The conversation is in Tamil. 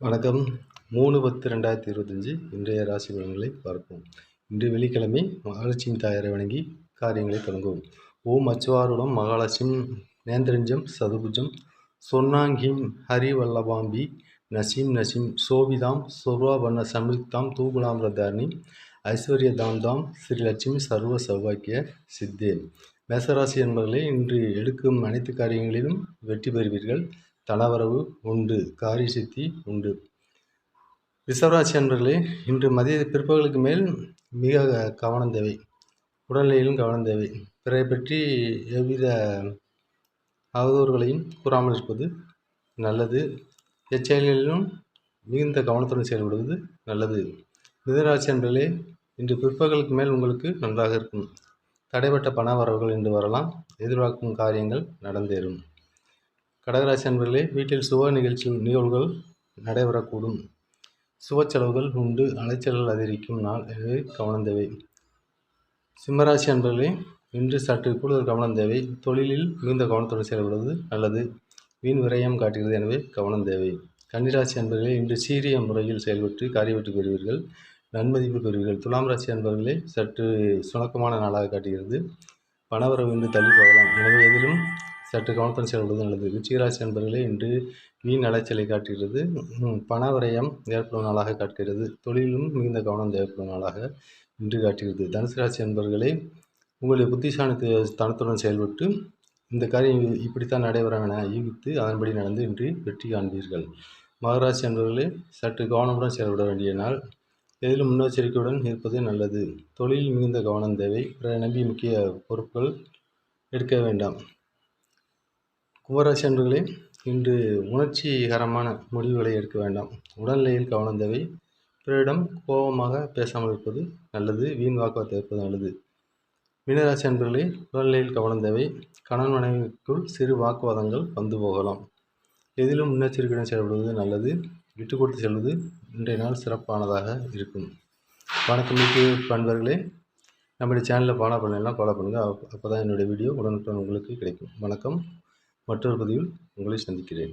வணக்கம். 3/10/2025 இன்றைய ராசி பலன்களை பார்ப்போம். இன்று வெள்ளிக்கிழமை. மகாலட்சுமி தாயாரை வணங்கி காரியங்களை தொடங்குவோம். ஓம் அச்சுவாரூடம் மகாலட்சுமி நேந்திரஞ்சம் சதுபுஜம் சொன்னாங்கிம் ஹரிவல்லபாம்பி நசீம் நசீம் சோபிதாம் சொர்வாபர்ண சம்யுக்தாம் தூகுலாம் ரதார்ணி ஐஸ்வர்ய தாம் ஸ்ரீலட்சுமி சர்வ சௌபாக்கிய சித்தே. மேசராசி என்பவர்களே, இன்று எடுக்கும் அனைத்து காரியங்களிலும் வெற்றி பெறுவீர்கள். தனவரவு உண்டு, காரிய சித்தி உண்டு. ரிஷபராசி அன்பர்களே, இன்று மதிய பிற்பகலுக்கு மேல் மிக கவனம் தேவை. உடல்நிலையிலும் கவனம் தேவை. பிறரை பற்றி எவ்வித அவதூறுகளையும் கூறாமல் இருப்பது நல்லது. எச்செயல்களிலும் மிகுந்த கவனத்துடன் செயல்படுவது நல்லது. மிதுனராசி அன்பர்களே, இன்று பிற்பகலுக்கு மேல் உங்களுக்கு நன்றாக இருக்கும். தடைப்பட்ட பண வரவுகள் இன்று வரலாம். எதிர்பார்க்கும் காரியங்கள் நடந்தேறும். கடகராசி அன்பர்களே, வீட்டில் சுப நிகழ்வுகள் நடைபெறக்கூடும். சுப செலவுகள் உண்டு. அலைச்சல்கள் அதிகரிக்கும் நாள், எனவே கவனம் தேவை. சிம்மராசி அன்பர்களே, இன்று சற்று கூடுதல் கவனம் தேவை. தொழிலில் மிகுந்த கவனத்துடன் செயல்படுவது நல்லது. வீண் விரயம் காட்டுகிறது, எனவே கவனம் தேவை. கன்னிராசி அன்பர்களே, இன்று சீரிய முறையில் செயல்பட்டு காரிய வெற்றி பெறுவீர்கள். நன்மதிப்பு பெறுவீர்கள். துலாம் ராசி அன்பர்களே, சற்று சுணக்கமான நாளாக காட்டுகிறது. பணவரவு இன்று தள்ளி போகலாம், எனவே எதிலும் சற்று கவனத்துடன் செயல்படுவது நல்லது. விருச்சிகராசி அன்பர்களே, இன்று வீண் அலைச்சலை காட்டுகிறது. பணவரயம் ஏற்படும் நாளாக காட்டுகிறது. தொழிலும் மிகுந்த கவனம் தேவைப்படும் நாளாக இன்று காட்டுகிறது. தனுசு ராசி அன்பர்களே, உங்களுடைய புத்திசாலி தனத்துடன் செயல்பட்டு இந்த காரியம் இப்படித்தான் நடைபெறும் என யூகித்து அதன்படி நடந்து இன்று வெற்றி காண்பீர்கள். மகராசி அன்பர்களே, சற்று கவனமுடன் செயல்பட வேண்டிய நாள். எதிலும் முன்னெச்சரிக்கையுடன் இருப்பது நல்லது. தொழிலில் மிகுந்த கவனம் தேவை. பிறரை நம்பி முக்கிய பொறுப்புகள் எடுக்க வேண்டாம். கும்பராசி அன்பர்களே, இன்று உணர்ச்சிகரமான முடிவுகளை எடுக்க வேண்டாம். உடல்நிலையில் கவனம் தேவை. பிறரிடம் கோபமாக பேசாமல் இருப்பது நல்லது. வீண் வாக்குவாதத்தை இருப்பது நல்லது. மீனராசி அன்பர்களே, உடல்நிலையில் கவனம் தேவை. கணவன் மனைவிக்குள் சிறு வாக்குவாதங்கள் வந்து போகலாம். எதிலும் முன்னெச்சரிக்கையுடன் செயல்படுவது நல்லது. விட்டு கொடுத்து செல்வது இன்றைய நாள் சிறப்பானதாக இருக்கும். வணக்கம் நண்பர்களே, நம்முடைய சேனலில் ஃபாலோ பண்ணலாம், ஃபாலோ பண்ணுங்கள். அப்போ தான் என்னுடைய வீடியோ உடனுக்குடன் உங்களுக்கு கிடைக்கும். வணக்கம். மற்றொரு பதிவில் உங்களை சந்திக்கிறேன்.